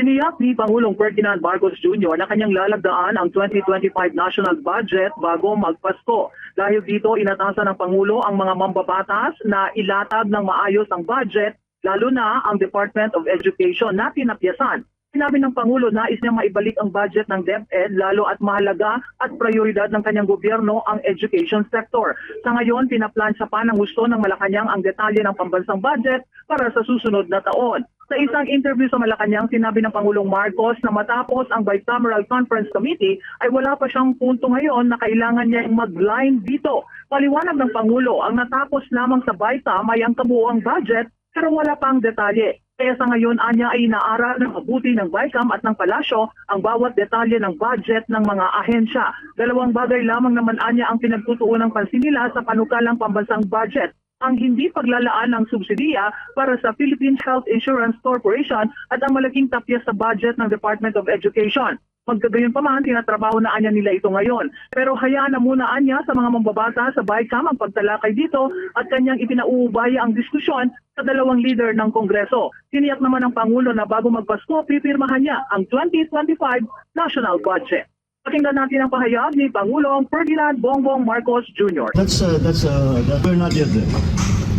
Tiniyak ni Pangulong Ferdinand Marcos Jr. na kanyang lalagdaan ang 2025 national budget bago magpasko. Dahil dito, inatasan ng Pangulo ang mga mambabatas na ilatag ng maayos ang budget, lalo na ang Department of Education na tinapyasan. Sinabi ng Pangulo na nais niya maibalik ang budget ng DepEd lalo at mahalaga at prioridad ng kanyang gobyerno ang education sector. Sa ngayon, pinaplansya pa ng gusto ng Malacanang ang detalye ng pambansang budget para sa susunod na taon. Sa isang interview sa Malacanang, sinabi ng Pangulong Marcos na matapos ang Bicameral Conference Committee ay wala pa siyang punto ngayon na kailangan niya mag-line dito. Paliwanag ng Pangulo, ang natapos lamang sa Bicam ay ang kabuuang budget pero wala pang detalye. Kaya sa ngayon, anya ay inaaral ng mabuti ng Bicam at ng Palasyo ang bawat detalye ng budget ng mga ahensya. Dalawang bagay lamang naman anya ang pinagtutuunang pansin nila sa panukalang pambansang budget. Ang hindi paglalaan ng subsidiya para sa Philippine Health Insurance Corporation at ang malaking tapyas sa budget ng Department of Education. Magkagayon pa man, tinatrabaho na anya nila ito ngayon. Pero hayaan na muna anya sa mga mambabata sa Bicam ang pagtalakay dito at kanyang ipinauubaya ang diskusyon sa dalawang leader ng Kongreso. Tiniyak naman ng Pangulo na bago magpasko, pipirmahan niya ang 2025 national budget. Pakinggan natin ang pahayag ni Pangulong Ferdinand Bongbong Marcos Jr. We're not yet there.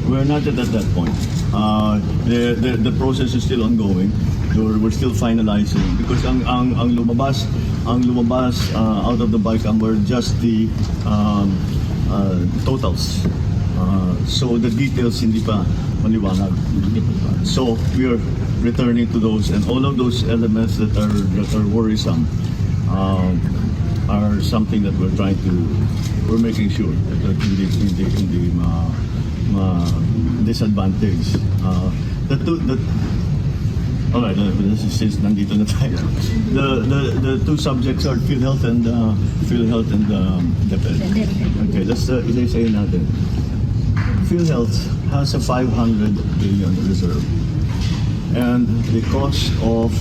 We're not yet at that point. The process is still ongoing. We're still finalizing because ang lumabas out of the Bicam were just the totals. So the details hindi pa maliwanag. So we are returning to those, and all of those elements that are worrisome are something that we're making sure that hindi disadvantage. All right, since nandito na tayo, the two subjects are PhilHealth and DepEd. Okay, let's isa-isayin natin. PhilHealth has a 500 billion reserve, and the cost of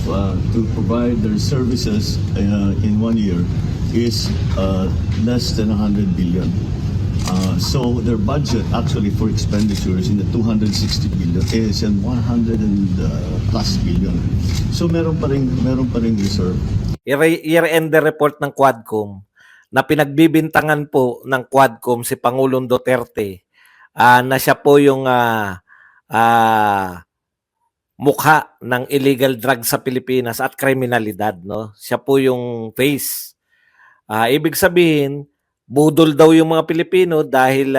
to provide their services in 1 year is less than 100 billion. So their budget actually for expenditures in the 260 billion is in 100 and plus billion. So meron pa ring reserve. Year-end report ng Quadcom na pinagbibintangan po ng Quadcom si Pangulong Duterte na siya po yung mukha ng illegal drugs sa Pilipinas at kriminalidad, no? Siya po yung face. Ibig sabihin, budol daw yung mga Pilipino dahil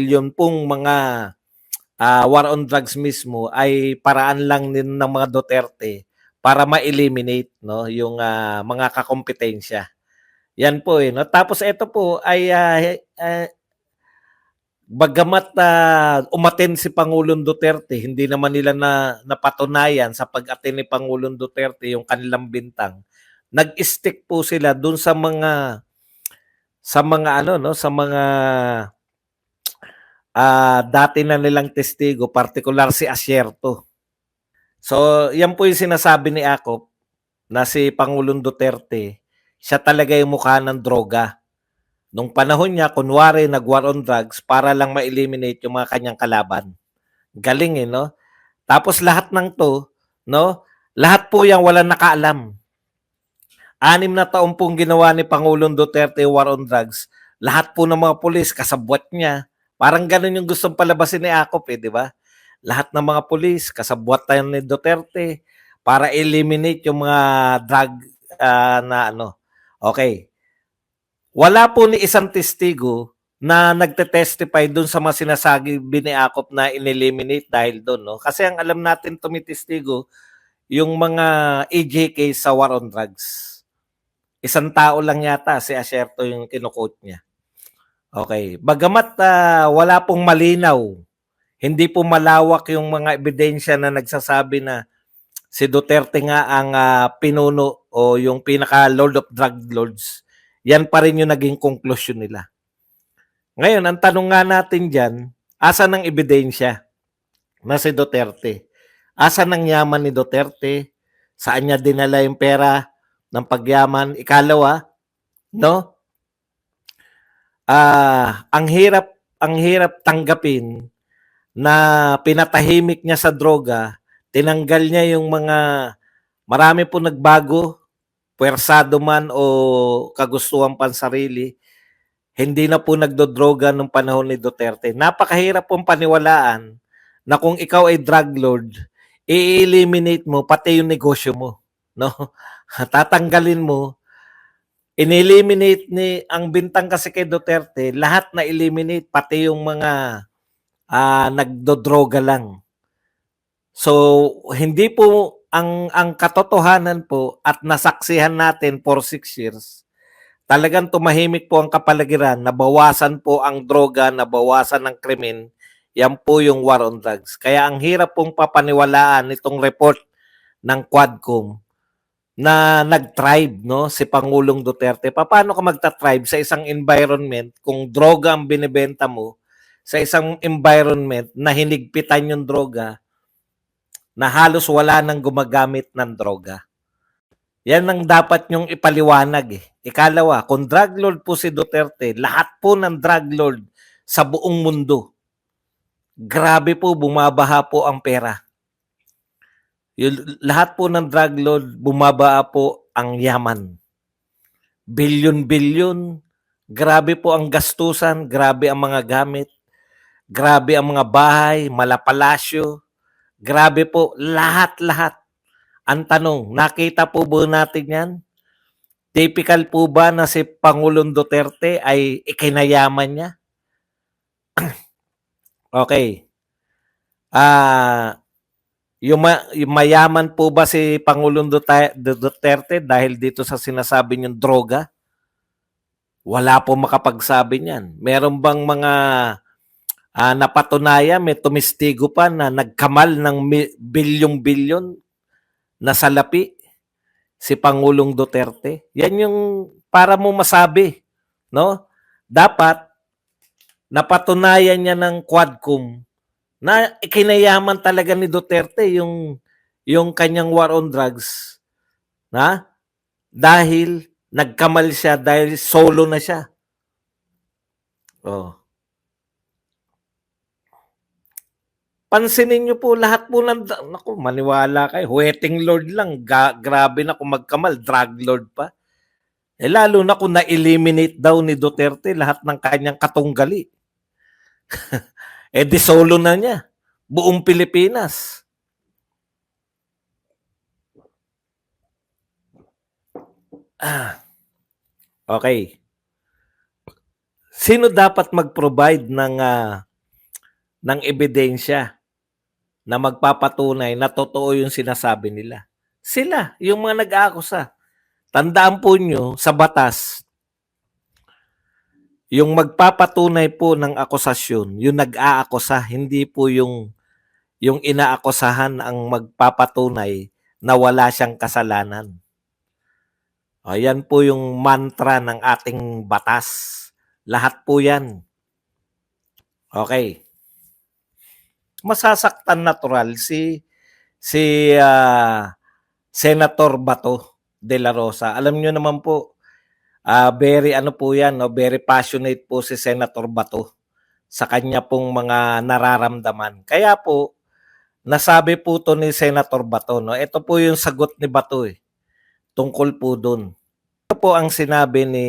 yun pong mga war on drugs mismo ay paraan lang din ng mga Duterte para ma-eliminate, no, yung mga kakompetensya. Yan po no. Tapos ito po ay bagamat umaten si Pangulong Duterte, hindi naman nila napatunayan sa pag-aten ni Pangulong Duterte yung kanilang bintang. Nag-stick po sila dun sa mga dati na nilang testigo, particular si Asierto. So, yan po yung sinasabi ni Akop na si Pangulong Duterte, siya talaga yung mukha ng droga. Nung panahon niya, kunwari nag-war on drugs para lang ma-eliminate yung mga kanyang kalaban. Galing no? Tapos lahat ng to, no? Lahat po yung walang nakaalam. 6 na taon pong ginawa ni Pangulong Duterte war on drugs. Lahat po ng mga pulis, kasabwat niya. Parang ganun yung gustong palabasin ni Akop, di ba? Lahat ng mga pulis, kasabwat tayo ni Duterte para eliminate yung mga drug na ano. Okay. Wala po ni isang testigo na nagte-testify doon sa mga sinasabi ni Akop na in-eliminate dahil doon, no? Kasi ang alam natin tumitestigo yung mga AJK sa war on drugs. Isang tao lang yata, si Asierto yung kinukote niya. Okay. Bagamat wala pong malinaw, hindi po malawak yung mga ebidensya na nagsasabi na si Duterte nga ang pinuno o yung pinaka-lord of drug lords, yan pa rin yung naging konklusyon nila. Ngayon, ang tanong nga natin dyan, asan ang ebidensya na si Duterte? Asan ang yaman ni Duterte? Saan niya dinala yung pera ng pagyaman? Ikalawa, no? Ang hirap tanggapin na pinatahimik niya sa droga, tinanggal niya yung mga Marami po nagbago, puwersado man o kagustuhan pansarili, hindi na po nagdodroga nung panahon ni Duterte. Napakahirap pong paniwalaan na kung ikaw ay drug lord, i-eliminate mo pati yung negosyo mo, no? Tatanggalin mo, in-eliminate ni ang bintang kasi kay Duterte, lahat na eliminate pati yung mga nagdodroga lang. So, hindi po ang katotohanan po at nasaksihan natin for 6 years, talagang tumahimik po ang kapaligiran, nabawasan po ang droga, nabawasan ang krimen, yan po yung war on drugs. Kaya ang hirap pong papaniwalaan itong report ng Quadcom na nag-thrive, no, si Pangulong Duterte. Paano ka magta-thrive sa isang environment kung droga ang binibenta mo, sa isang environment na hinigpitan yung droga, na halos wala nang gumagamit ng droga? Yan ang dapat nyong ipaliwanag eh. Ikalawa, kung drug lord po si Duterte, lahat po ng drug lord sa buong mundo, grabe po, bumabaha po ang pera. Lahat po ng drug lord, bumabaha po ang yaman. Bilyon-bilyon, grabe po ang gastusan, grabe ang mga gamit, grabe ang mga bahay, malapalasyo, grabe po, lahat-lahat. Ang tanong, nakita po ba natin yan? Typical po ba na si Pangulong Duterte ay ikinayaman niya? Okay. Yung mayaman po ba si Pangulong Duterte dahil dito sa sinasabi niyong droga? Wala po makapagsabi niyan. Meron bang mga napatunayan, may tumistigo pa na nagkamal ng bilyong-bilyon na salapi si Pangulong Duterte? Yan yung para mo masabi, no? Dapat napatunayan niya ng Quadcom na ikinayaman talaga ni Duterte yung kanyang war on drugs, na dahil nagkamal siya, dahil solo na siya. Oh. Pansinin niyo po lahat po naku, maniwala kayo, wetting lord lang, grabe na kung magkamal, drug lord pa. Eh lalo na kung na-eliminate daw ni Duterte lahat ng kanyang katunggali. Eh di solo na niya, buong Pilipinas. Okay. Sino dapat mag-provide ng ebidensya na magpapatunay na totoo yung sinasabi nila? Sila, yung mga nag-aakusa. Tandaan po nyo, sa batas, yung magpapatunay po ng akusasyon, yung nag-aakusa, hindi po yung inaakusahan ang magpapatunay na wala siyang kasalanan. O, yan po yung mantra ng ating batas. Lahat po yan. Okay. Masasaktan natural si Senator Bato de la Rosa. Alam niyo naman po, very ano po yan, no? Very passionate po si Senator Bato sa kanya pong mga nararamdaman. Kaya po, nasabi po to ni Senator Bato, no? Ito po yung sagot ni Bato eh, tungkol po dun. Ito po ang sinabi ni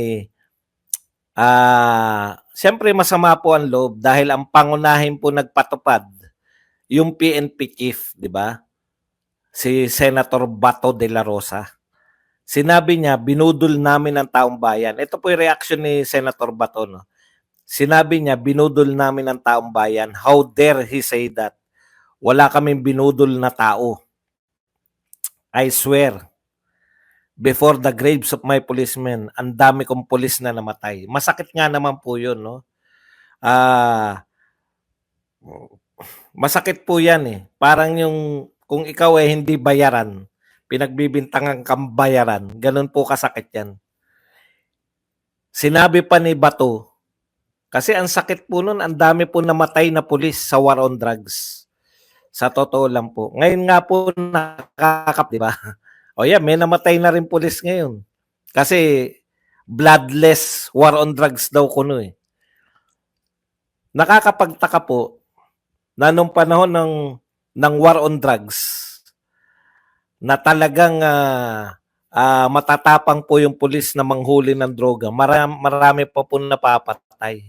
siyempre masama po ang loob dahil ang pangunahin po nagpatupad yung PNP chief, di ba? Si Senator Bato de la Rosa. Sinabi niya, binudol namin ang taong bayan. Ito po yung reaction ni Senator Bato, no? Sinabi niya, binudol namin ang taong bayan. How dare he say that? Wala kaming binudol na tao. I swear, before the graves of my policemen, ang dami kong pulis na namatay. Masakit nga naman po yun, no? Masakit po yan eh. Parang yung, kung ikaw ay hindi bayaran, pinagbibintangan kang bayaran, ganun po kasakit yan. Sinabi pa ni Bato, kasi ang sakit po nun, ang dami po namatay na pulis sa war on drugs. Sa totoo lang po. Ngayon nga po nakakap, di ba? O yeah, may namatay na rin pulis ngayon. Kasi bloodless war on drugs daw kuno eh. Nakakapagtaka po na nung panahon ng war on drugs, na talagang matatapang po yung pulis na manghuli ng droga, marami pa po napapatay.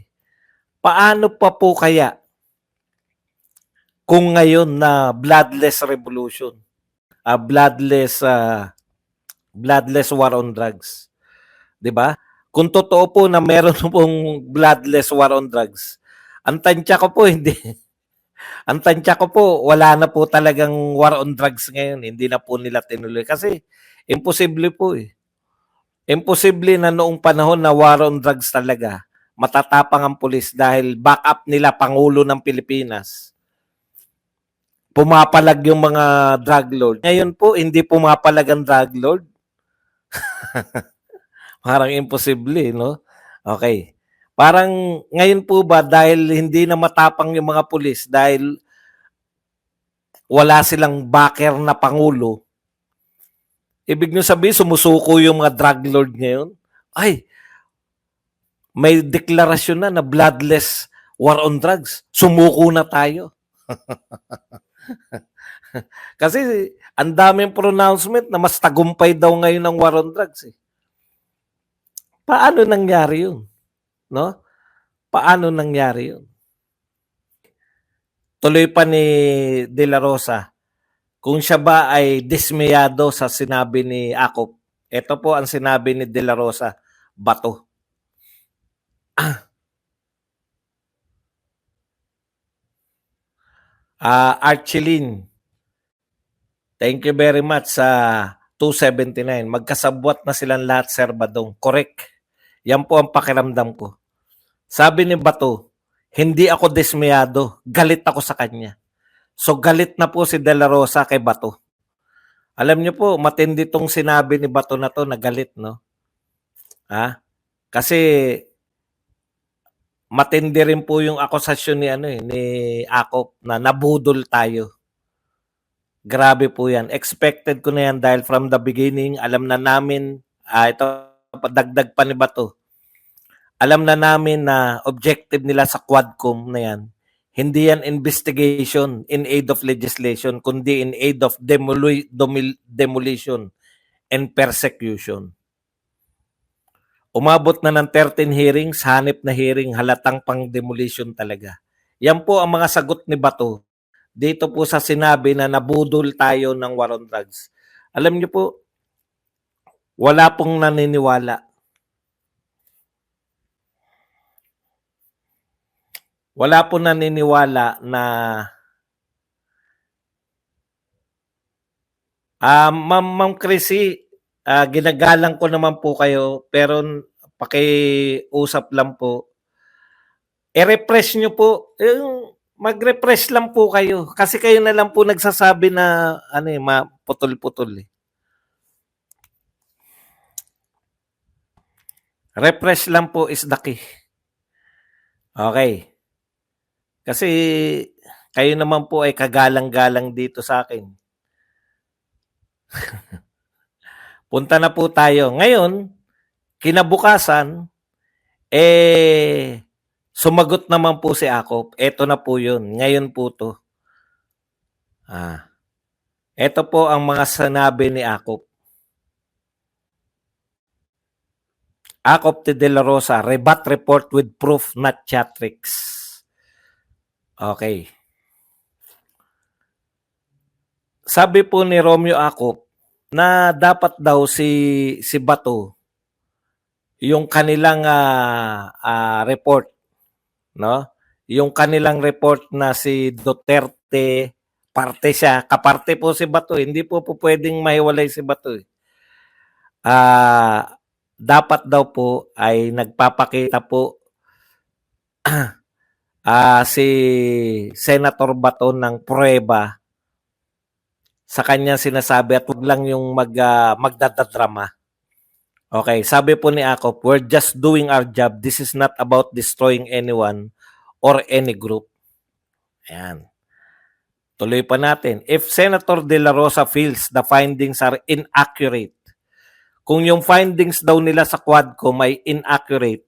Paano pa po kaya kung ngayon na bloodless revolution, bloodless war on drugs, 'di ba? Kung totoo po na meron pong bloodless war on drugs, ang tansya ko po hindi ang tansya ko po wala na po talagang war on drugs ngayon, hindi na po nila tinuloy kasi imposible po eh. Imposible na noong panahon na war on drugs talaga, matatapang ang pulis dahil backup nila Pangulo ng Pilipinas. Pumapalag yung mga drug lord. Ngayon po, hindi pumapalag ang drug lord. Parang imposible, no? Okay. Parang ngayon po ba dahil hindi na matapang yung mga pulis dahil wala silang backer na Pangulo, ibig nyo sabihin sumusuko yung mga drug lord ngayon? Ay, may deklarasyon na bloodless war on drugs. Sumuko na tayo. Kasi ang daming pronouncement na mas tagumpay daw ngayon ng war on drugs. Eh. Paano nangyari yun? No? Paano nangyari yun? Tuloy pa ni De La Rosa, kung siya ba ay dismayado sa sinabi ni Akop, ito po ang sinabi ni De La Rosa, bato. Archelin, thank you very much sa 279. Magkasabwat na silang lahat, Sir Badong. Correct. Yan po ang pakiramdam ko. Sabi ni Bato, hindi ako dismayado. Galit ako sa kanya. So galit na po si De La Rosa kay Bato. Alam niyo po, matindi tong sinabi ni Bato na to na galit, no? Ha? Kasi matindi rin po yung akusasyon ni Akop na nabudol tayo. Grabe po yan. Expected ko na yan dahil from the beginning, alam na namin, ito, padagdag pa ni Bato, alam na namin na objective nila sa Quadcom na yan, hindi yan investigation in aid of legislation, kundi in aid of demolition and persecution. Umabot na ng 13 hearings, hanip na hearing, halatang pang-demolition talaga. Yan po ang mga sagot ni Bato dito po sa sinabi na nabudol tayo ng war on drugs. Alam niyo po, wala pong naniniwala. Wala pong naniniwala na Ma'am Chrissy, ginagalang ko naman po kayo pero pakiusap lang po. I-refresh nyo po. Mag-refresh lang po kayo. Kasi kayo na lang po nagsasabi na putol-putol. Refresh lang po is the key. Okay. Kasi kayo naman po ay kagalang-galang dito sa akin. Punta na po tayo. Ngayon, kinabukasan, sumagot naman po si Akop. Ito na po yun. Ngayon po to. Ito po ang mga sinabi ni Akop. Akop de La Rosa, rebut report with proof, not chat tricks. Okay. Sabi po ni Romeo Akop na dapat daw si Bato yung kanilang report, no? Yung kanilang report na si Duterte, parte siya, kaparte po si Bato, hindi po pwedeng mahiwalay si Bato. Dapat daw po ay nagpapakita po si Senator Bato ng pruweba sa kanya sinasabi at huwag lang yung magdadadrama. Okay, sabi po ni Akop, we're just doing our job. This is not about destroying anyone or any group. Ayan. Tuloy pa natin. If Senator De La Rosa feels the findings are inaccurate, kung yung findings daw nila sa Quadcom ay inaccurate,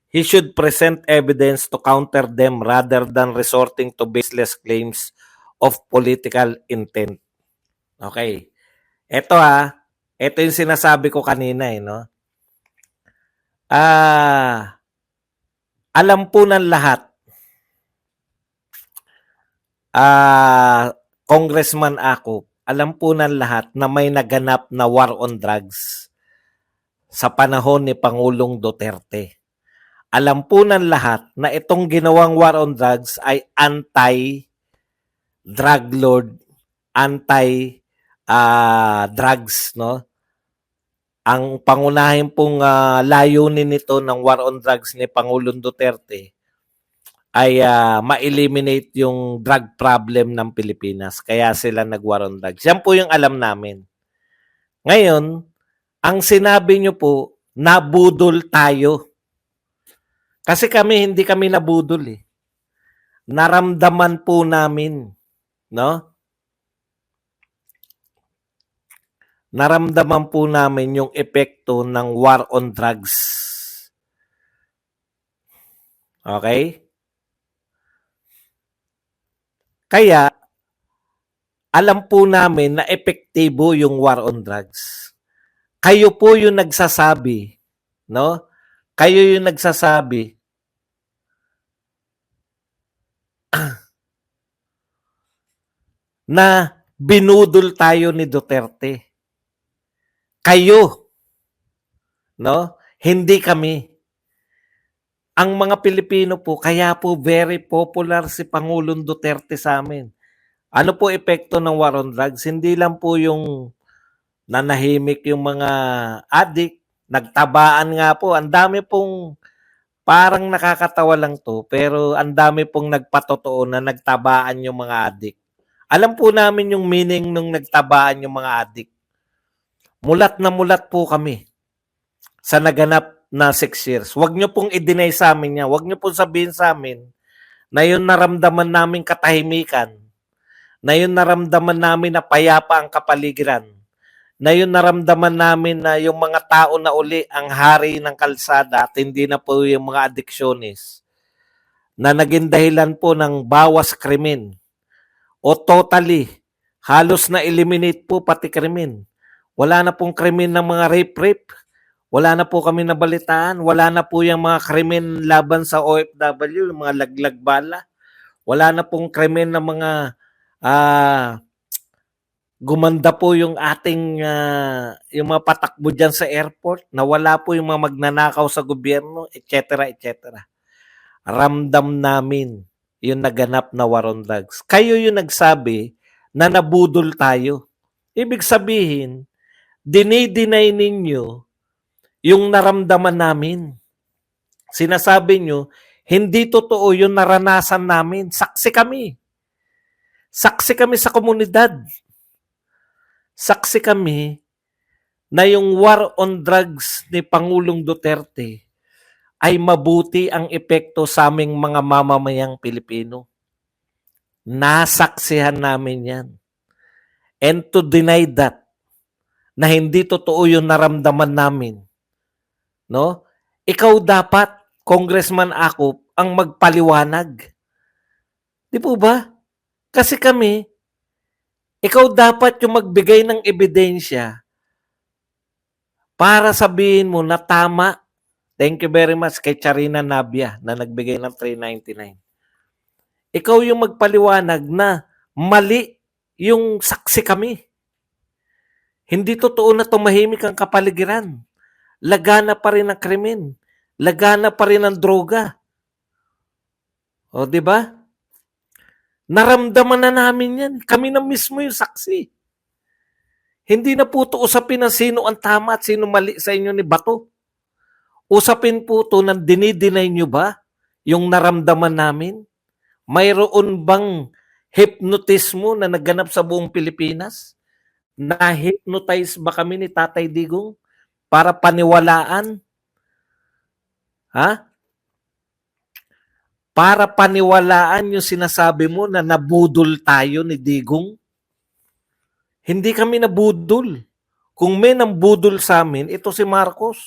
he should present evidence to counter them rather than resorting to baseless claims of political intent. Okay. ito yung sinasabi ko kanina no. Alam po ng lahat, Congressman ako, alam po ng lahat na may naganap na war on drugs sa panahon ni Pangulong Duterte. Alam po ng lahat na itong ginawang war on drugs ay anti-drug lord, anti-drugs, no? Ang pangunahin pong layunin nito ng war on drugs ni Pangulong Duterte ay ma-eliminate yung drug problem ng Pilipinas. Kaya sila nag-war on drugs. Yan po yung alam namin. Ngayon, ang sinabi nyo po, nabudol tayo. Kasi hindi kami nabudol eh. Naramdaman po namin, no? Naramdaman po namin yung epekto ng war on drugs. Okay? Kaya, alam po namin na epektibo yung war on drugs. Kayo po yung nagsasabi, no? Kayo yung nagsasabi na binudol tayo ni Duterte. Kayo, no? Hindi kami. Ang mga Pilipino po, kaya po very popular si Pangulong Duterte sa amin. Ano po epekto ng war on drugs? Hindi lang po yung nanahimik yung mga addict, nagtabaan nga po. Ang dami pong, parang nakakatawa lang to, pero ang dami pong nagpatotoo na nagtabaan yung mga addict. Alam po namin yung meaning nung nagtabaan yung mga addict. Mulat na mulat po kami sa naganap na 6 years. Huwag nyo pong i-deny sa amin yan. Huwag nyo pong sabihin sa amin na yun naramdaman namin katahimikan, na yun naramdaman namin na payapa ang kapaligiran, na yun naramdaman namin na yung mga tao na uli ang hari ng kalsada at hindi na po yung mga addiksyonis na naging dahilan po ng bawas krimen o totally halos na eliminate po pati krimen. Wala na pong krimen ng mga rape. Wala na po kami nabalitaan. Wala na po yung mga krimen laban sa OFW, yung mga laglag bala. Wala na pong krimen ng mga gumanda po yung ating yung mga patakbo dyan sa airport. Nawala po yung mga magnanakaw sa gobyerno, etc. etc. Ramdam namin yung naganap na war on drugs. Kayo yung nagsabi na nabudol tayo. Ibig sabihin, dinideny ninyo yung naramdaman namin. Sinasabi nyo, hindi totoo yung naranasan namin. Saksi kami. Saksi kami sa komunidad. Saksi kami na yung war on drugs ni Pangulong Duterte ay mabuti ang epekto sa aming mga mamamayang Pilipino. Nasaksihan namin yan. And to deny that, na hindi totoo yung naramdaman namin, no? Ikaw dapat, Congressman Akop, ang magpaliwanag. Di po ba? Kasi kami, ikaw dapat yung magbigay ng ebidensya para sabihin mo na tama. Thank you very much kay Charina Nabia na nagbigay ng 399. Ikaw yung magpaliwanag na mali yung saksi kami. Hindi totoo na tumahimik ang kapaligiran. Lagana pa rin ang krimen. Lagana pa rin ang droga. O, di ba? Naramdaman na namin yan. Kami na mismo yung saksi. Hindi na po ito usapin ng sino ang tama at sino mali sa inyo ni Bato. Usapin po ito ng dinidinay nyo ba yung naramdaman namin? Mayroon bang hypnotismo na naganap sa buong Pilipinas? Na-hypnotize ba kami ni Tatay Digong para paniwalaan? Ha? Para paniwalaan yung sinasabi mo na nabudol tayo ni Digong? Hindi kami nabudol. Kung may nambudol sa amin, ito si Marcos.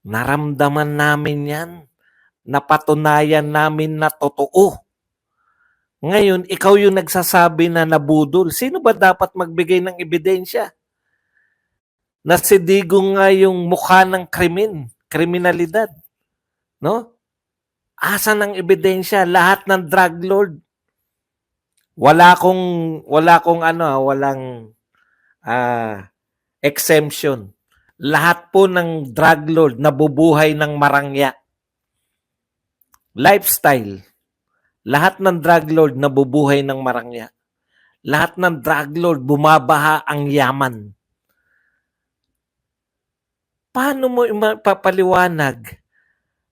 Naramdaman namin yan. Napatunayan namin na totoo. Ngayon, ikaw yung nagsasabi na nabudol. Sino ba dapat magbigay ng ebidensya? Na si Digong nga yung mukha ng kriminalidad. No? Asan ang ebidensya? Lahat ng drug lord. Walang exemption. Lahat po ng drug lord nabubuhay ng marangya. Lifestyle. Lahat ng drug lord nabubuhay ng marangya. Lahat ng drug lord bumabaha ang yaman. Paano mo ipapaliwanag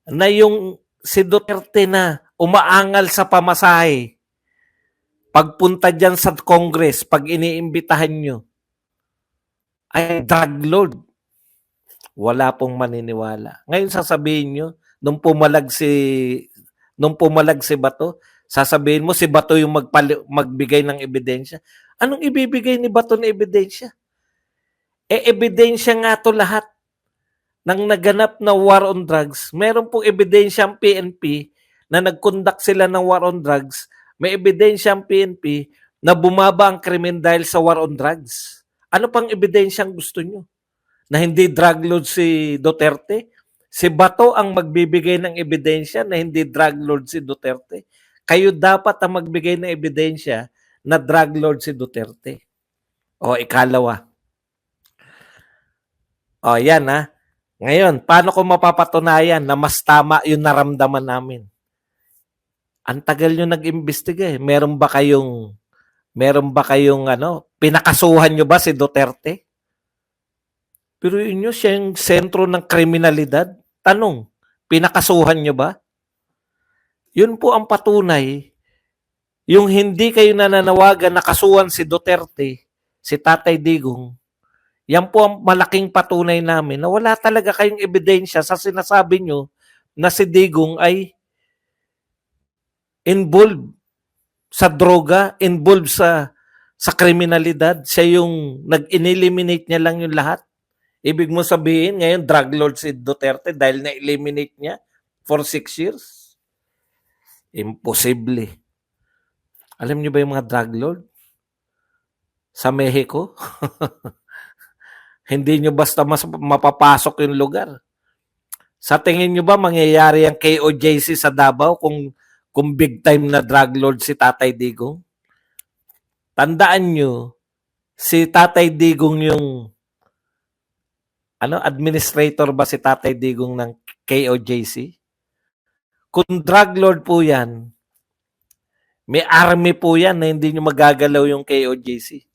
na yung si Duterte na umaangal sa pamasahe, pagpunta dyan sa Congress, pag iniimbitahan nyo, ay drug lord? Wala pong maniniwala. Ngayon sasabihin nyo, nung pumalag si Bato, sasabihin mo si Bato yung magbigay ng ebidensya. Anong ibibigay ni Bato na ebidensya? Ebidensya nga to lahat ng naganap na war on drugs. Meron pong ebidensya ang PNP na nag-conduct sila ng war on drugs. May ebidensya ang PNP na bumaba ang krimen dahil sa war on drugs. Ano pang ebidensya ang gusto nyo? Na hindi drug lord si Duterte? Si Bato ang magbibigay ng ebidensya na hindi drug lord si Duterte. Kayo dapat ang magbigay ng ebidensya na drug lord si Duterte. O ikalawa. O yan ha. Ngayon, paano ko mapapatunayan na mas tama yung naramdaman namin? Ang tagal nyo nag-imbestiga eh. Meron ba kayong pinakasuhan nyo ba si Duterte? Pero yun siya yung sentro ng kriminalidad. Tanong, pinakasuhan nyo ba? Yun po ang patunay. Yung hindi kayo nananawagan na kasuhan si Duterte, si Tatay Digong, yan po ang malaking patunay namin na wala talaga kayong ebidensya sa sinasabi nyo na si Digong ay involved sa droga, involved sa kriminalidad. Siya yung nag-eliminate niya lang yung lahat. Ibig mo sabihin, ngayon, drug lord si Duterte dahil na-eliminate niya for 6 years? Imposible. Alam niyo ba yung mga drug lord? Sa Mexico? Hindi nyo basta mapapasok yung lugar. Sa tingin nyo ba mangyayari ang KOJC sa Davao kung big time na drug lord si Tatay Digong? Tandaan nyo, si Tatay Digong yung administrator ba si Tatay Digong ng KOJC? Kung drug lord po yan, may army po yan na hindi nyo magagalaw yung KOJC.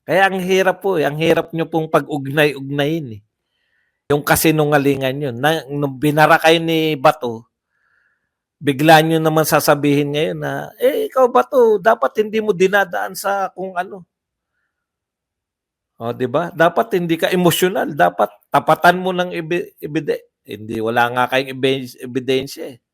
Kaya ang hirap po, ang hirap nyo pong pag-ugnay-ugnayin eh. Yung kasinungalingan yun. Nung binara kayo ni Bato, bigla nyo naman sasabihin ngayon na, ikaw Bato, dapat hindi mo dinadaan sa kung ano. O, di ba? Dapat hindi ka emosyonal. Dapat tapatan mo ng ebidensya. Hindi, wala nga kayong ebidensya eh.